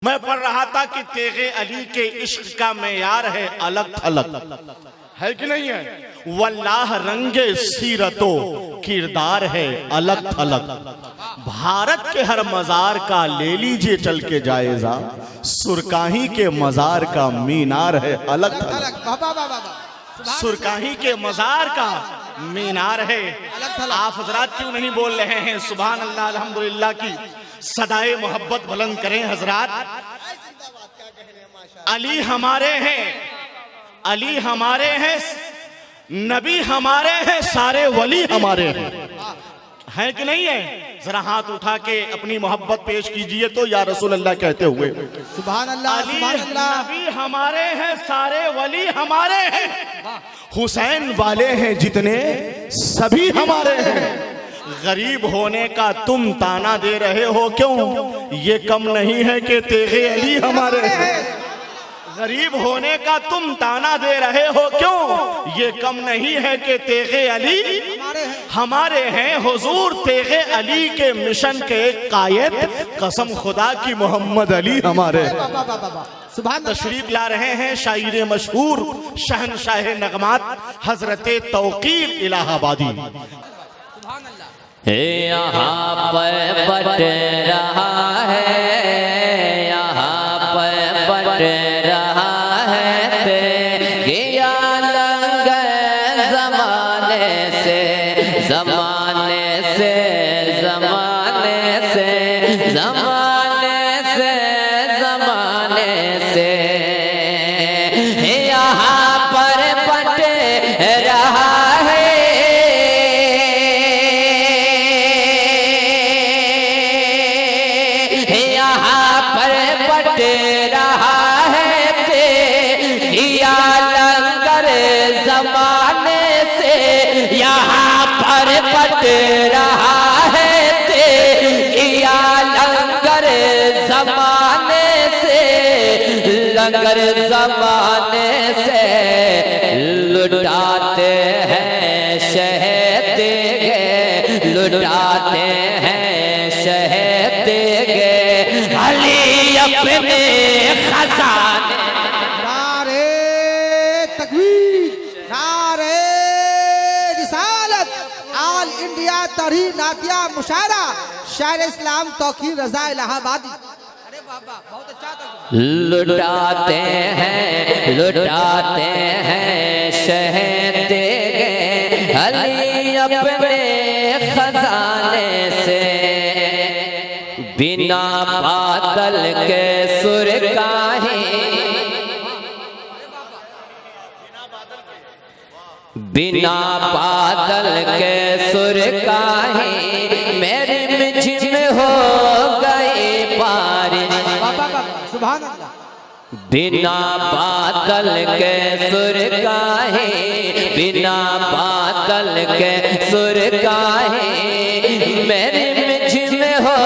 मैं पढ़ रहा था कि तेगे अली के इश्क का मेयार है अलग थलग, है कि नहीं है? वल्लाह रंगे सीरतो किरदार है अलग थलग। भारत के हर मजार का ले लीजिए चल के जायजा, सुरकाही के मजार का मीनार है अलग थलग। सुरकाही के मजार का मीनार है। आप हजरात क्यों नहीं बोल रहे हैं सुभान अल्लाह अल्हम्दुलिल्लाह की सदाए मोहब्बत बुलंद करें हजरात। अली हमारे हैं, अली हमारे हैं, नबी हमारे हैं, सारे वली हमारे हैं कि नहीं है? जरा हाथ उठा के अपनी मोहब्बत पेश कीजिए तो या रसूल अल्लाह कहते हुए सुभान अल्लाह, सुभान अल्लाह। नबी हमारे हैं, सारे वली हमारे हैं, हुसैन वाले हैं जितने सभी हमारे हैं। गरीब होने का तुम ताना दे रहे हो क्यों? ये कम नहीं है कि तेगे अली हमारे हैं। गरीब होने का तुम ताना दे रहे हो क्यों? ये कम नहीं है कि तेगे अली हमारे हैं। हुजूर तेगे अली के मिशन के कायद, कसम खुदा की मोहम्मद अली हमारे। तशरीफ ला रहे हैं शायर मशहूर शहनशाह नगमात हजरत तौकीर इलाहाबादी। यहाँ पर बट रहा है, यहाँ पर बट रहा है तेरा लंगर ज़माने से, ज़माने से, ज़माने से, ज़माने से, ज़माने से यहाँ पर बट रहा है। ज़माने से यहाँ पर बट रहा है तेरा लंगर ज़माने से, लंगर ज़माने से लुटाते हैं शहद गे, लुटाते हैं शहद गे अली अपने खजाने। तरी नातिया मुशायरा शायर इस्लाम तौकीर रजा इलाहाबादी। अरे बाबा बहुत अच्छा था। लुटाते हैं, लुटाते हैं शहद अली अपने खजाने से, बिना बादल के सुरकाही, बिना बादल के सुरकाही मेरी मिझिम हो गई बारिश। सुभान अल्लाह। बिना बादल के सुरकाही, बिना बादल के सुरकाही मेरी मिझिम हो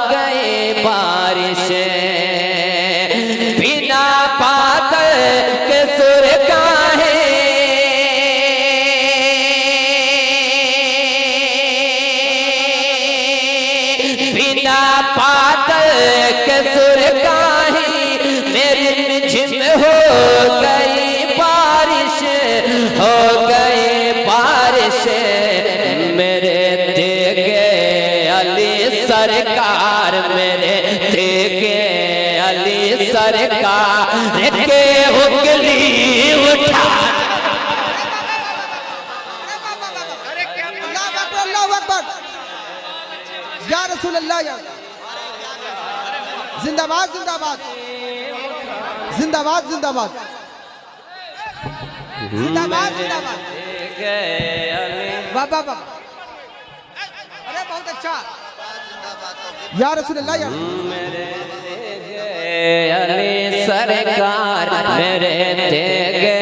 गई बारिश। बिना बादल के सुरकाही, बिना बादल के सुरकाही मेरी मिझिम हो गई बारिश, हो गई बारिश। मेरे तेगे अली सरकार, मेरे तेगे अली सरकार के उंगली उठा। या रसूल अल्लाह, या जिंदाबाद जिंदाबाद जिंदाबाद जिंदाबाद जिंदाबाद जिंदाबाद। वाह वाह वाह, अरे बहुत अच्छा। या रसूल अल्लाह, या अली सरकार, मेरे तेगे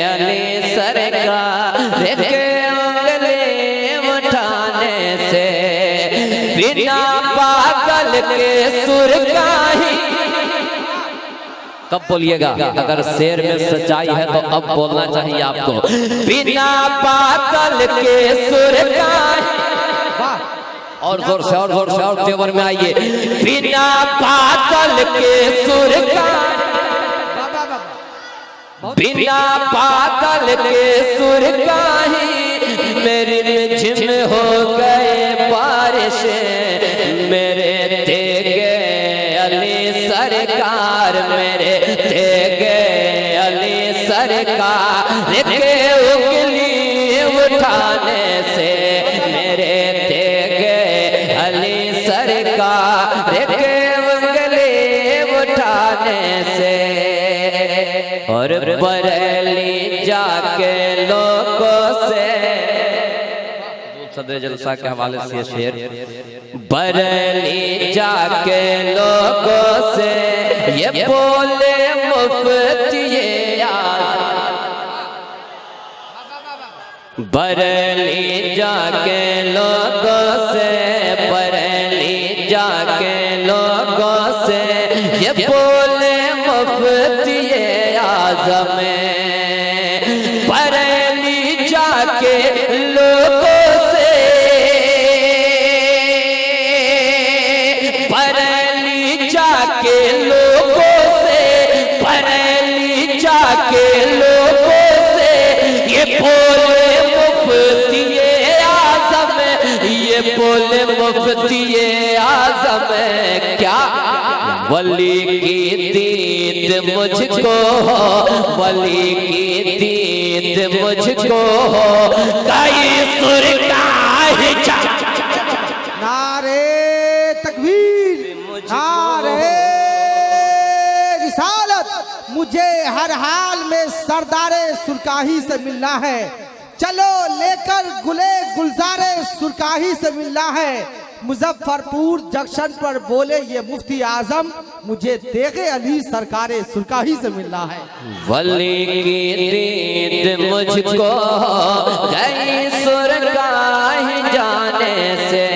अली सरकार के उंगली उठाने से, बिना पागल के सुरकाही। कब बोलिएगा? अगर शेर में सच्चाई है तो अब बोलना चाहिए आपको। बिना पागल के सुरकाही और जोर से और जोर से और तेवर में आइए। बिना बादल के सुर का, बिना बादल के सुर का ही मेरी रिमझिम हो गए बारिश। मेरे तेगे अली सरकार, मेरे तेगे अली सरकार के उंगली उठाने से, मेरे तेगे अली सरकार के उंगली उठाने से। और बरेली जाके लोगों से, सदर जलसा के हवाले से शेर, बरेली जाके लोगों से ये बोले मुफ्त ये आज़म। बरेली जाके लोगों से, बरेली जाके लोगों से ये बोले मुफ्त ये आज़म। बरेली जाके लोगों से, बरेली जाके लोगों से, बरेली जाके लोगों से ये बोले मुफ्त ये आज़म, ये बोले मुफ्त ये आज़म। क्या वली की दीद मुझको हो, वली की दीद मुझको हो, कई सुर का हिजा। नारे तकबीर, नारे रिसालत। मुझे हर हाल में सरदारे सुरकाही से मिलना है। चलो लेकर गुले गुलजारे सुरकाही से मिलना है। मुजफ्फरपुर जंक्शन पर बोले ये मुफ्ती आजम, मुझे देखे अली सरकारे सुरकाही से मिलना है। वली की दीद मुझको गई सुरकाही जाने से।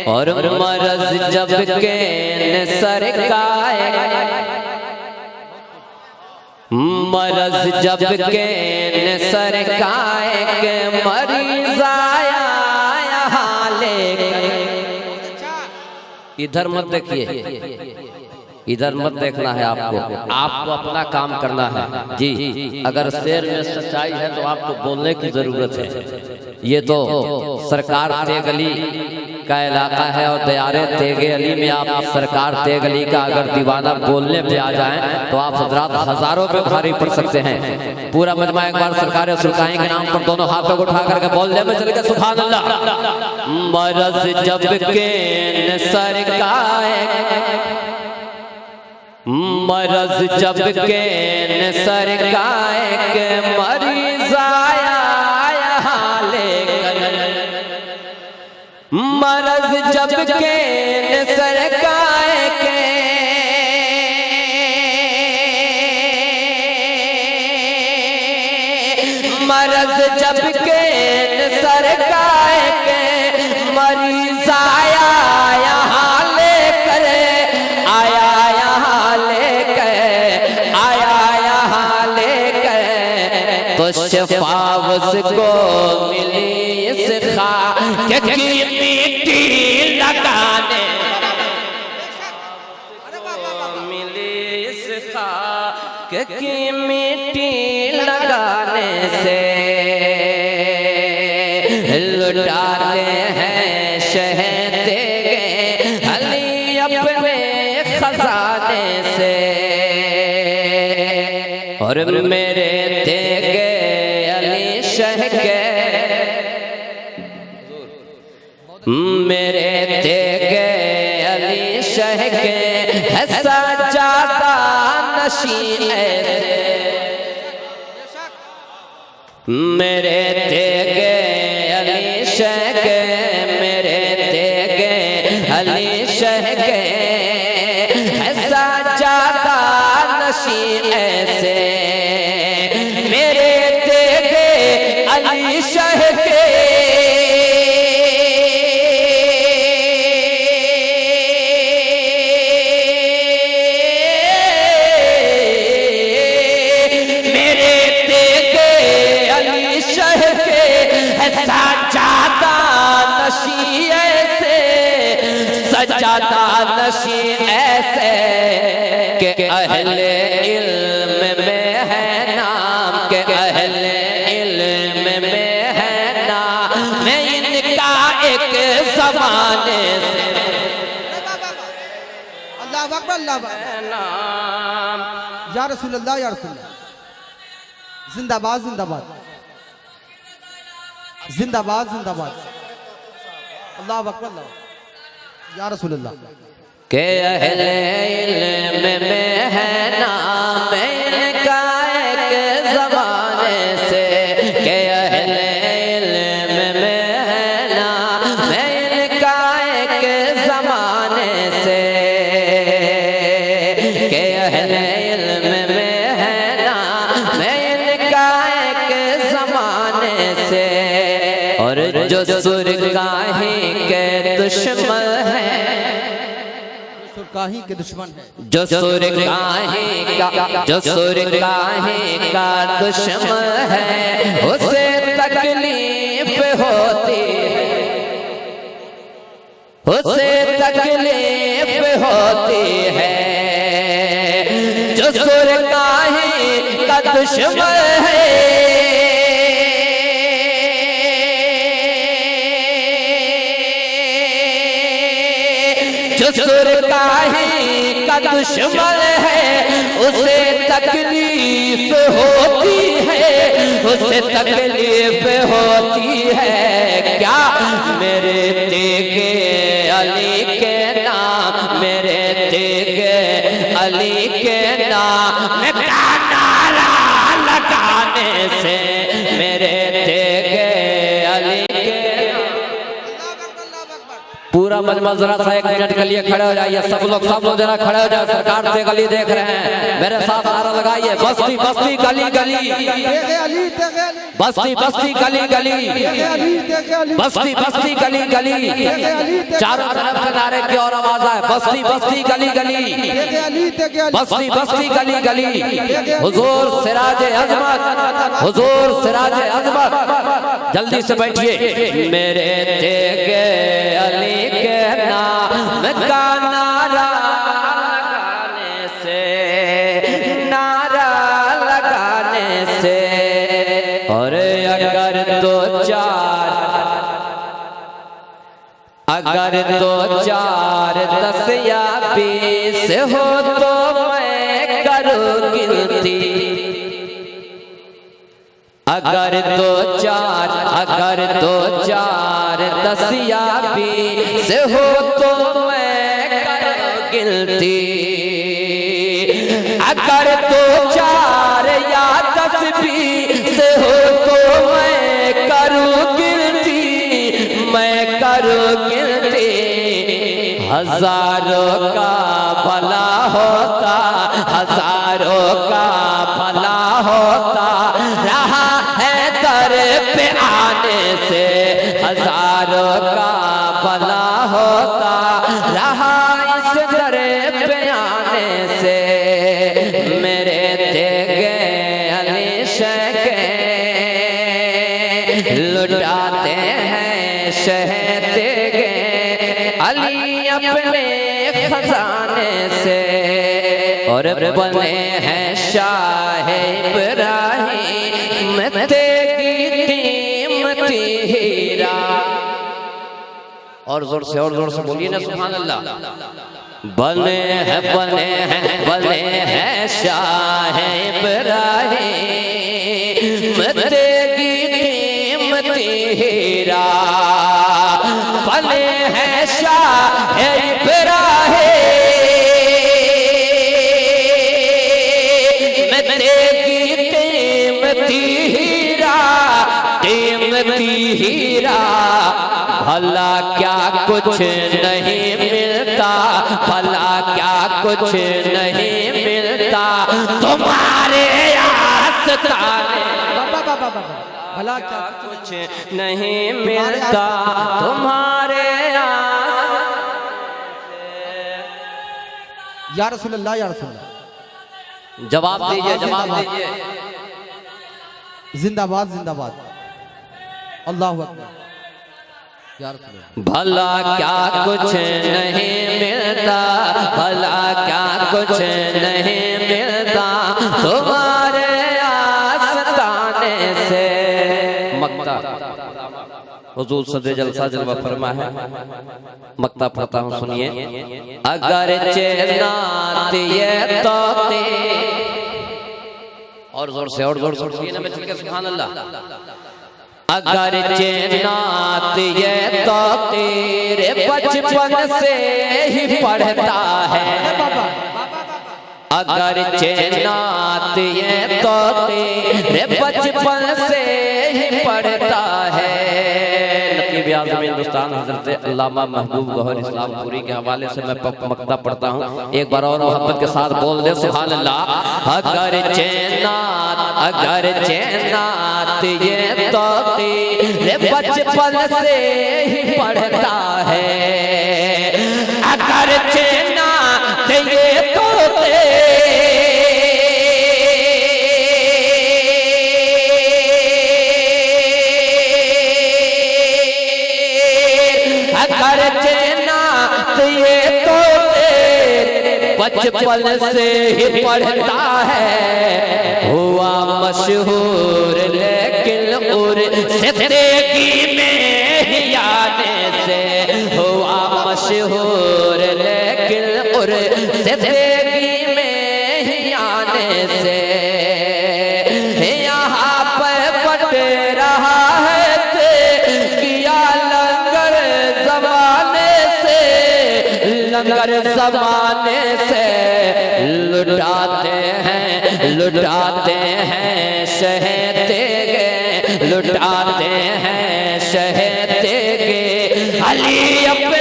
और मरज जब के सरकाए, मरज जब के सरकाए के मरीज आया इधर मत देखिए, इधर मत देखना है आपको, आपको अपना काम करना है। जी, अगर शेर में सच्चाई है तो आपको बोलने की जरूरत है। ये तो सरकार तेग अली का इलाका है और दयारे तेगे अली में आप सरकार तेग अली का अगर दीवाना बोलने पे आ जाएं तो आप हजरात हजारों पे भारी पड़ सकते हैं। पूरा मजमा एक बार सरकार सुरकाही के नाम पर दोनों हाथों को उठा करके बोलने में चल के सुभान अल्लाह। मरज जब के सरकाए, मरज जब के सरकाए के मरीज आया लेकर, मरज जब के सरकाए के मरज जब के सरकाए के मरीज आया यहाँ लेकर, आया यहाँ लेकर, आया यहाँ लेकर, तो शफा उसको मिली इस खा की मिट्टी लगाने, मिली इस खा की मिट्टी लगाने से। लुटाते हैं शहते अली अपने खजाने से। और मेरे तेगे अली शह के, मेरे तेगे अली शह के ऐसा ज्यादा नशी ऐसे, मेरे तेगे अली शह के, मेरे तेगे अली शह के ऐसा ज्यादा नशी ऐसे, मेरे तेगे अली शह के ऐसा ज्यादा नशी सजादा नशी ऐसे के अहले इल्म में है नाम, के अहले इल्म में है नाम, मैं इनका एक ज़माने से अल्लाह अकबर, अल्लाह अकबर। या रसूल अल्लाह, या रसूल अल्लाह। जिंदाबाद जिंदाबाद जिंदाबाद जिंदाबाद। अल्लाह अकबर, अल्लाह। या रसूल अल्लाह। के अहले इल्म में है नाम, इनका एक ज़माने से, के अहले इल्म में है नाम, इनका एक ज़माने से, के अहले इल्म में है नाम, इनका एक ज़माने से। और जो सुरकाही के दुश्मन है, सुरकाही के दुश्मन है, जो सुरकाही का दुश्मन है, उसे तकलीफ होती है, उसे तकलीफ होती है। जो सुरकाही का दुश्मन है, जो सुरकाही का दुश्मन है, उसे तकलीफ होती है, उसे तकलीफ होती है। क्या मेरे तेगे अली के नाम, मेरे तेगे अली के नाम का नारा लगाने से, मेरे तेगे अली के पूरा मजमा जरा सा 1 मिनट के लिए खड़े हो जाइए। सब लोग जरा खड़े हो जाए। सरकार से गली देख रहे हैं, मेरे साथ नारा लगाइए। बस्ती बस्ती गली गली, बस्ती बस्ती गली गली, बस्ती बस्ती गली गली, चारों तरफ से नारे की और आवाज आए। बस्ती बस्ती गली गली, बस्ती बस्ती गली गली। हुजूर सिराज अजमत, हुजूर सिराज अजमत, जल्दी से बैठिए। मेरे तेगे अली के नाम का नारा लगाने से, नारा लगाने से। और अगर 2-4 10 या 20 हो तो मैं करूँ गिनती। अगर 2-4 10 या 20 हो तो मैं करूँ गिनती। अगर 2-4 या 10-20 हो तो मैं करूँ गिनती, मैं करूँ गिनती। हजारों का भला होता, हजारों का भला होता रहा है दर पे आने से, हजारों का भला होता रहा इस दर पे आने से। मेरे तेगे अली शके लुटाते हैं शहर तेगे अली अपने खजाने से। और बने हैं शाह इब्राहिम तेगी कीमती हीरा। और जोर से बोलिए ना सुभान अल्लाह। बने हैं शाह इब्राहिम तेगी कीमती हीरा। बने हैं शाह इब्राहिम तेगी कीमती हीरा, कीमती हीरा। भला क्या कुछ नहीं मिलता, भला क्या कुछ नहीं मिलता तुम्हारे आस्ताने। भला क्या कुछ नहीं मिलता तुम्हारे या रसूल अल्लाह, या रसूल अल्लाह। जवाब दीजिए, जवाब दीजिए। जिंदाबाद जिंदाबाद। अल्लाहु अकबर। भला क्या कुछ नहीं मिलता, भला क्या कुछ नहीं मिलता तुम्हारे आस्ताने से। मक्ता हुजूर सदे जलसा जलवा फरमा है, मक्ता पढ़ता हूँ सुनिए। अगर चेनात ये तो और जोर से सुनिए ना, मैं चल के सुभान अल्लाह। अगर चेनात ये तो तेरे बचपन से ही पढ़ता है, अगर चेनात ये तो तेरे बचपन से ही पढ़ता है। नकीब आज़म हिंदुस्तान हजरत अल्लामा महबूब गौहर इस्लामपुरी के हवाले से मैं मक्ता पढ़ता हूँ, एक बार और मोहब्बत के साथ बोल दे सुभान अल्लाह। अगर चेनात ये तो तेरे बचपन से ही पढ़ता है, अगर चेनात ये तो अगर चेनात ये तो बचपन से ही पढ़ता है, हुआ मशहूर लेकिन उर जिंदगी में ही आने से, हुआ मशहूर लेकिन उर जिंदगी में ही आने से। यहाँ पर बट रहा है किया लंगर जमाने से, लंगर जमाने से लुटाते हैं शहते गे, लुटाते हैं शहते गे। अली अपने